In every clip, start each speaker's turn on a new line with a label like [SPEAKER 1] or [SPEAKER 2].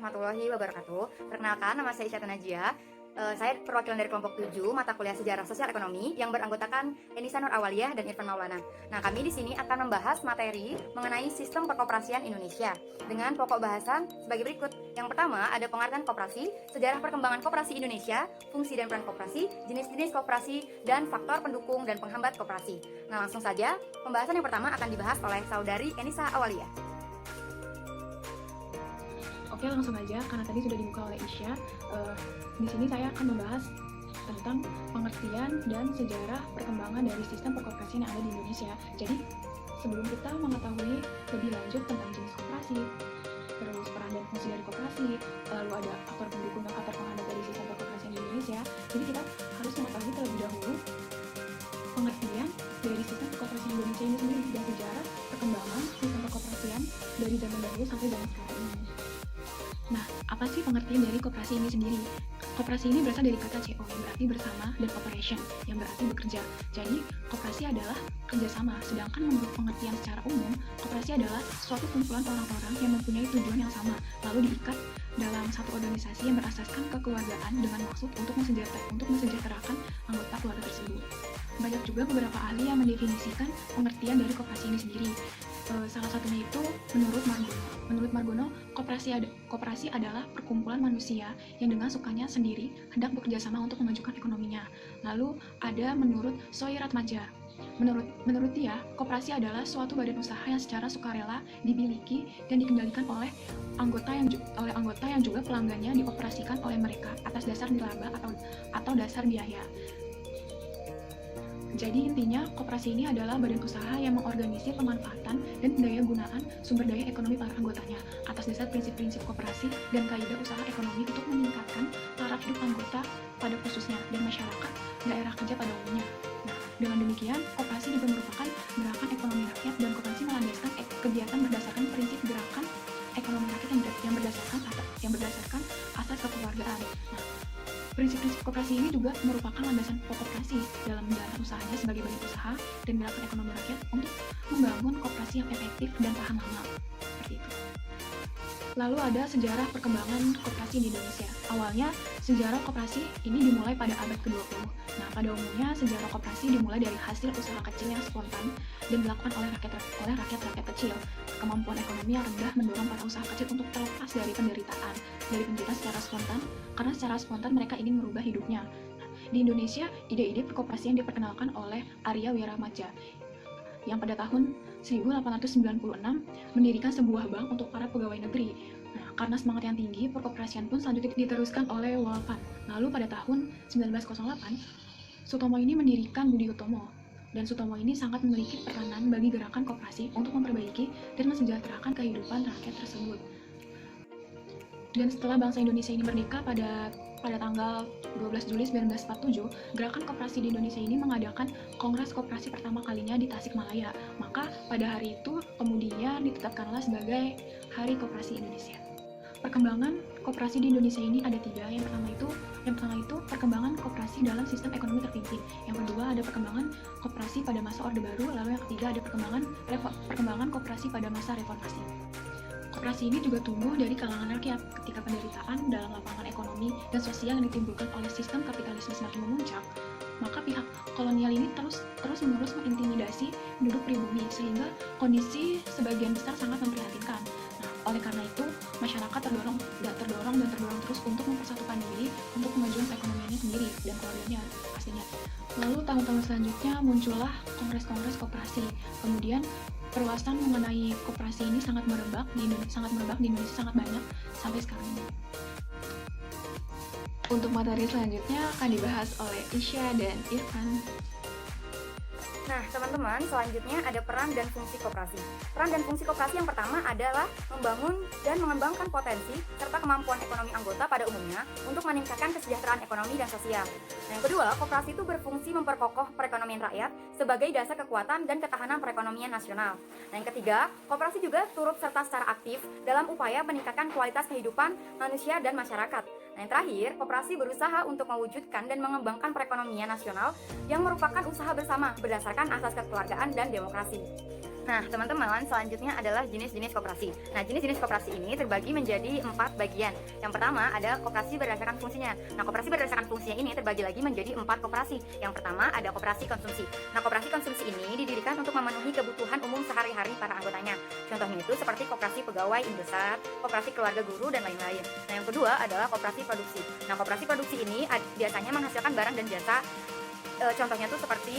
[SPEAKER 1] warahmatullahi wabarakatuh. Perkenalkan, nama saya Isyata Najia. Saya perwakilan dari kelompok 7 mata kuliah Sejarah Sosial Ekonomi yang beranggotakan Enisa Nur Awaliyah dan Irfan Maulana. Nah, kami di sini akan membahas materi mengenai sistem perkoperasian Indonesia dengan pokok bahasan sebagai berikut. Yang pertama, ada pengertian koperasi, sejarah perkembangan koperasi Indonesia, fungsi dan peran koperasi, jenis-jenis koperasi, dan faktor pendukung dan penghambat koperasi. Nah, langsung saja, pembahasan yang pertama akan dibahas oleh saudari Enisa Awaliyah.
[SPEAKER 2] Oke, langsung aja karena tadi sudah dibuka oleh Isya. Di sini saya akan membahas tentang pengertian dan sejarah perkembangan dari sistem perkoperasian yang ada di Indonesia. Jadi, sebelum kita mengetahui lebih lanjut tentang jenis koperasi, terus peran dan fungsi dari koperasi, lalu ada faktor pendukung dan faktor penghambat dari sistem perkoperasian di Indonesia, jadi kita harus mengetahui terlebih dahulu pengertian dari sistem perkoperasian Indonesia ini sendiri dan sejarah perkembangan sistem perkoperasian dari zaman dahulu sampai zaman sekarang ini. Nah, apa sih pengertian dari koperasi ini sendiri? Koperasi ini berasal dari kata CO yang berarti bersama dan operation yang berarti bekerja. Jadi, koperasi adalah kerjasama. Sedangkan menurut pengertian secara umum, koperasi adalah suatu kumpulan orang-orang yang mempunyai tujuan yang sama, lalu diikat dalam satu organisasi yang berasaskan kekeluargaan dengan maksud untuk mensejahterakan anggota keluarga tersebut. Banyak juga beberapa ahli yang mendefinisikan pengertian dari koperasi ini sendiri. Salah satunya itu menurut Margono. Menurut Margono, koperasi adalah perkumpulan manusia yang dengan sukanya sendiri hendak bekerja sama untuk memajukan ekonominya. Lalu ada menurut Soiratmadja. Menurut dia, koperasi adalah suatu badan usaha yang secara sukarela dimiliki dan dikendalikan oleh anggota yang juga pelanggannya dioperasikan oleh mereka atas dasar nirlaba atau dasar biaya. Jadi intinya, koperasi ini adalah badan usaha yang mengorganisir pemanfaatan dan pendaya gunaan sumber daya ekonomi para anggotanya atas dasar prinsip-prinsip koperasi dan kaidah usaha ekonomi untuk meningkatkan taraf hidup anggota pada khususnya dan masyarakat daerah kerja pada umumnya. Nah, dengan demikian, koperasi juga merupakan gerakan ekonomi rakyat dan koperasi melandaskan kegiatan berdasarkan prinsip gerakan ekonomi rakyat yang berdasarkan asas kekeluargaan. Nah, prinsip-prinsip koperasi ini juga merupakan landasan pokok koperasi dalam menjalankan usahanya sebagai badan usaha dan gerakan ekonomi rakyat untuk membangun koperasi yang efektif dan tahan lama. Seperti itu. Lalu ada sejarah perkembangan koperasi di Indonesia. Awalnya, sejarah koperasi ini dimulai pada abad ke-20. Nah, pada umumnya sejarah koperasi dimulai dari hasil usaha kecil yang spontan dan dilakukan oleh rakyat kecil. Kemampuan ekonomi yang rendah mendorong para usaha kecil untuk terlepas dari penderitaan secara spontan, karena secara spontan mereka ingin merubah hidupnya. Nah, di Indonesia, ide-ide perkoperasian diperkenalkan oleh Arya Wiramadja yang pada tahun 1896 mendirikan sebuah bank untuk para pegawai negeri. Nah, karena semangat yang tinggi, perkoperasian pun selanjutnya diteruskan oleh Walpan. Lalu pada tahun 1908, Sutomo ini mendirikan Budi Utomo. Dan Sutomo ini sangat memiliki peranan bagi gerakan koperasi untuk memperbaiki dan mensejahterakan kehidupan rakyat tersebut. Dan setelah bangsa Indonesia ini merdeka pada tanggal 12 Juli 1947, gerakan koperasi di Indonesia ini mengadakan kongres koperasi pertama kalinya di Tasikmalaya. Maka pada hari itu kemudian ditetapkanlah sebagai Hari Koperasi Indonesia. Perkembangan koperasi di Indonesia ini ada 3. Yang pertama itu perkembangan koperasi dalam sistem ekonomi terpimpin. Yang kedua ada perkembangan koperasi pada masa Orde Baru. Lalu yang ketiga ada perkembangan koperasi pada masa reformasi. Koperasi ini juga tumbuh dari kalangan rakyat ketika penderitaan dalam lapangan ekonomi dan sosial yang ditimbulkan oleh sistem kapitalisme semakin memuncak. Maka pihak kolonial ini terus-menerus mengintimidasi penduduk pribumi sehingga kondisi sebagian besar sangat memprihatinkan. Nah, oleh karena itu, masyarakat terdorong terus untuk mempersatukan diri untuk kemajuan perekonomiannya sendiri dan keluarganya pastinya. Lalu tahun-tahun selanjutnya muncullah kongres-kongres koperasi. Kemudian perluasan mengenai koperasi ini sangat merebak di Indonesia sangat banyak sampai sekarang ini. Untuk materi selanjutnya akan dibahas oleh Isya dan Irfan.
[SPEAKER 1] Nah, teman-teman, selanjutnya ada peran dan fungsi koperasi. Peran dan fungsi koperasi yang pertama adalah membangun dan mengembangkan potensi serta kemampuan ekonomi anggota pada umumnya untuk meningkatkan kesejahteraan ekonomi dan sosial. Nah, yang kedua, koperasi itu berfungsi memperkokoh perekonomian rakyat sebagai dasar kekuatan dan ketahanan perekonomian nasional. Nah, yang ketiga, koperasi juga turut serta secara aktif dalam upaya meningkatkan kualitas kehidupan manusia dan masyarakat. Nah, yang terakhir, koperasi berusaha untuk mewujudkan dan mengembangkan perekonomian nasional yang merupakan usaha bersama berdasarkan asas kekeluargaan dan demokrasi. Nah, teman-teman, selanjutnya adalah jenis-jenis koperasi. Nah, jenis-jenis koperasi ini terbagi menjadi 4 bagian. Yang pertama ada koperasi berdasarkan fungsinya. Nah, koperasi berdasarkan fungsinya ini terbagi lagi menjadi 4 koperasi. Yang pertama ada koperasi konsumsi. Nah, koperasi konsumsi ini didirikan untuk memenuhi kebutuhan umum sehari-hari para anggotanya. Contohnya itu seperti koperasi pegawai Indosat, koperasi keluarga guru, dan lain-lain. Nah, yang kedua adalah koperasi produksi. Nah, koperasi produksi ini biasanya menghasilkan barang dan jasa. Contohnya itu seperti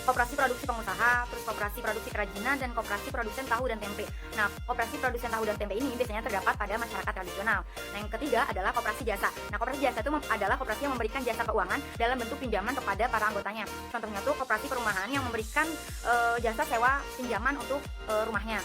[SPEAKER 1] koperasi produksi pengusaha, terus koperasi produksi kerajinan, dan koperasi produsen tahu dan tempe. Nah, koperasi produsen tahu dan tempe ini biasanya terdapat pada masyarakat tradisional. Nah, yang ketiga adalah koperasi jasa. Nah, koperasi jasa itu adalah koperasi yang memberikan jasa keuangan dalam bentuk pinjaman kepada para anggotanya. Contohnya tuh koperasi perumahan yang memberikan jasa sewa pinjaman untuk rumahnya.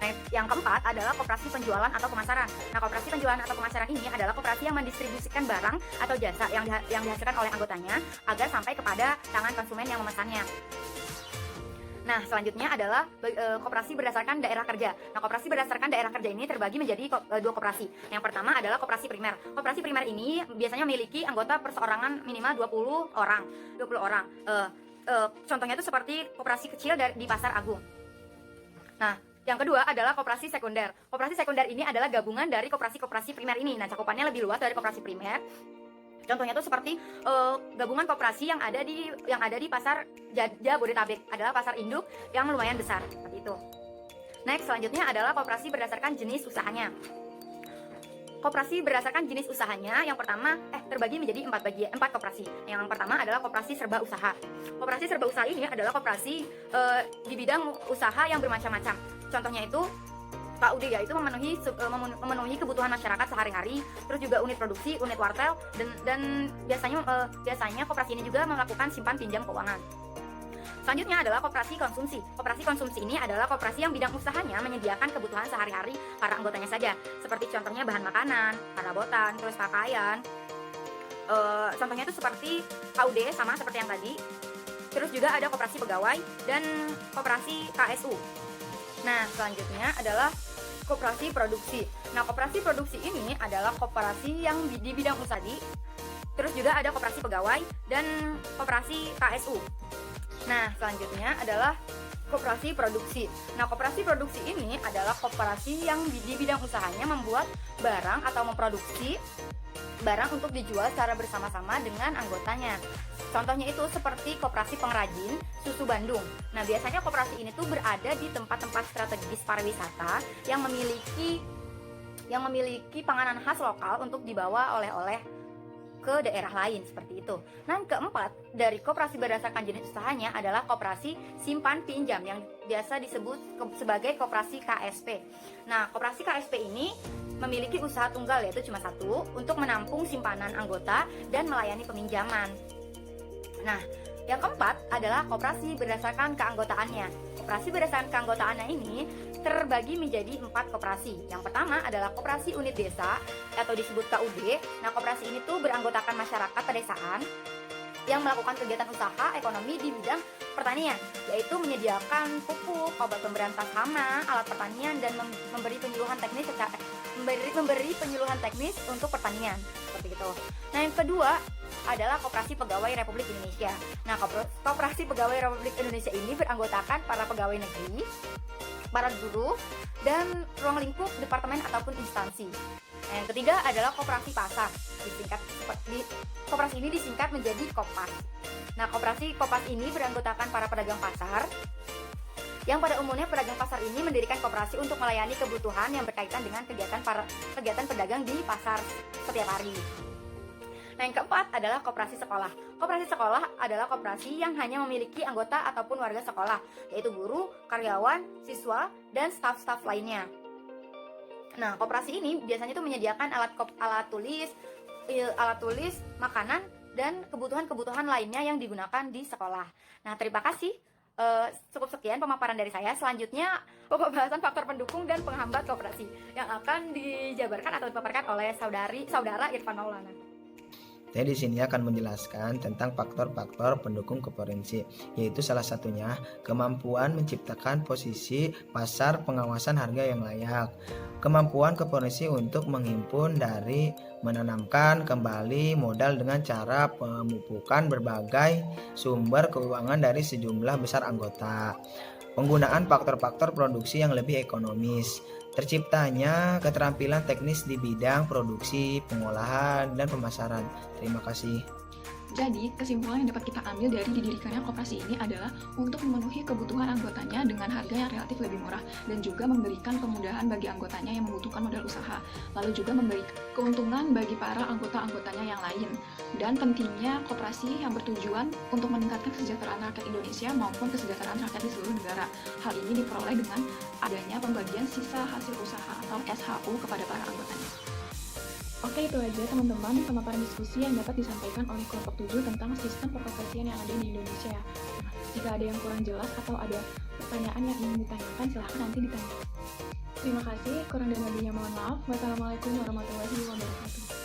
[SPEAKER 1] Nah, yang keempat adalah koperasi penjualan atau pemasaran. Nah, koperasi penjualan atau pemasaran ini adalah koperasi yang mendistribusikan barang atau jasa yang dihasilkan oleh anggotanya agar sampai kepada tangan konsumen yang memesannya. Nah, selanjutnya adalah koperasi berdasarkan daerah kerja. Nah, koperasi berdasarkan daerah kerja ini terbagi menjadi 2 koperasi. Yang pertama adalah koperasi primer. Koperasi primer ini biasanya memiliki anggota perseorangan minimal 20 orang. Contohnya itu seperti koperasi kecil di Pasar Agung. Nah, yang kedua adalah koperasi sekunder. Koperasi sekunder ini adalah gabungan dari koperasi-koperasi primer ini. Nah, cakupannya lebih luas dari koperasi primer. Contohnya itu seperti gabungan koperasi yang ada di pasar Jabodetabek, adalah pasar induk yang lumayan besar seperti itu. Next, selanjutnya adalah koperasi berdasarkan jenis usahanya. Koperasi berdasarkan jenis usahanya yang pertama terbagi menjadi 4 koperasi. Yang pertama adalah koperasi serba usaha. Koperasi serba usaha ini adalah koperasi di bidang usaha yang bermacam-macam. Contohnya itu KUD, yaitu memenuhi kebutuhan masyarakat sehari-hari, terus juga unit produksi, unit wartel, dan biasanya koperasi ini juga melakukan simpan pinjam keuangan. Selanjutnya adalah koperasi konsumsi. Koperasi konsumsi ini adalah koperasi yang bidang usahanya menyediakan kebutuhan sehari-hari para anggotanya saja, seperti contohnya bahan makanan, perabotan, terus pakaian. Contohnya itu seperti KUD, sama seperti yang tadi. Terus juga ada koperasi pegawai dan koperasi KSU. Nah, selanjutnya adalah koperasi produksi. Nah, koperasi produksi ini adalah koperasi yang di bidang usaha. Terus juga ada koperasi pegawai dan koperasi KSU. Nah, selanjutnya adalah koperasi produksi. Nah, koperasi produksi ini adalah koperasi yang di bidang usahanya membuat barang atau memproduksi barang untuk dijual secara bersama-sama dengan anggotanya. Contohnya itu seperti koperasi pengrajin susu Bandung. Nah, biasanya koperasi ini tuh berada di tempat-tempat strategis pariwisata yang memiliki panganan khas lokal untuk dibawa oleh-oleh ke daerah lain seperti itu. Nah, yang keempat dari koperasi berdasarkan jenis usahanya adalah koperasi simpan pinjam yang biasa disebut sebagai koperasi KSP. Nah, koperasi KSP ini memiliki usaha tunggal, yaitu cuma satu, untuk menampung simpanan anggota dan melayani peminjaman. Nah, yang keempat adalah koperasi berdasarkan keanggotaannya. Koperasi berdasarkan keanggotaannya ini terbagi menjadi 4 koperasi. Yang pertama adalah koperasi unit desa atau disebut KUD. Nah, koperasi ini tuh beranggotakan masyarakat pedesaan yang melakukan kegiatan usaha ekonomi di bidang pertanian, yaitu menyediakan pupuk, obat pemberantas hama, alat pertanian, dan memberi penyuluhan teknis untuk pertanian seperti itu. Nah, yang kedua adalah Koperasi Pegawai Republik Indonesia. Nah, Koperasi Pegawai Republik Indonesia ini beranggotakan para pegawai negeri, para guru, dan ruang lingkup departemen ataupun instansi. Nah, yang ketiga adalah koperasi pasar. Koperasi ini disingkat menjadi Kopas. Nah, koperasi Kopas ini beranggotakan para pedagang pasar, yang pada umumnya pedagang pasar ini mendirikan koperasi untuk melayani kebutuhan yang berkaitan dengan kegiatan pedagang di pasar setiap hari. Nah, yang keempat adalah koperasi sekolah. Koperasi sekolah adalah koperasi yang hanya memiliki anggota ataupun warga sekolah, yaitu guru, karyawan, siswa, dan staf-staf lainnya. Nah, koperasi ini biasanya itu menyediakan alat tulis, makanan, dan kebutuhan-kebutuhan lainnya yang digunakan di sekolah. Nah, terima kasih. Cukup sekian pemaparan dari saya. Selanjutnya pembahasan faktor pendukung dan penghambat koperasi yang akan dijabarkan atau dipaparkan oleh saudara Irfan Maulana.
[SPEAKER 3] Saya di sini akan menjelaskan tentang faktor-faktor pendukung koperasi, yaitu salah satunya kemampuan menciptakan posisi pasar pengawasan harga yang layak, kemampuan koperasi untuk menghimpun dari menanamkan kembali modal dengan cara pemupukan berbagai sumber keuangan dari sejumlah besar anggota, penggunaan faktor-faktor produksi yang lebih ekonomis, terciptanya keterampilan teknis di bidang produksi, pengolahan, dan pemasaran. Terima kasih.
[SPEAKER 2] Jadi, kesimpulan yang dapat kita ambil dari didirikannya koperasi ini adalah untuk memenuhi kebutuhan anggotanya dengan harga yang relatif lebih murah dan juga memberikan kemudahan bagi anggotanya yang membutuhkan modal usaha, lalu juga memberikan keuntungan bagi para anggota-anggotanya yang lain. Dan pentingnya koperasi yang bertujuan untuk meningkatkan kesejahteraan rakyat Indonesia maupun kesejahteraan rakyat di seluruh negara. Hal ini diperoleh dengan adanya pembagian sisa hasil usaha atau SHU kepada para anggotanya. Oke, itu aja teman-teman pemaparan diskusi yang dapat disampaikan oleh kelompok 7 tentang sistem perkoperasian yang ada di Indonesia. Nah, jika ada yang kurang jelas atau ada pertanyaan yang ingin ditanyakan, silahkan nanti ditanya. Terima kasih, kurang dan lebihnya mohon maaf. Wassalamualaikum warahmatullahi wabarakatuh.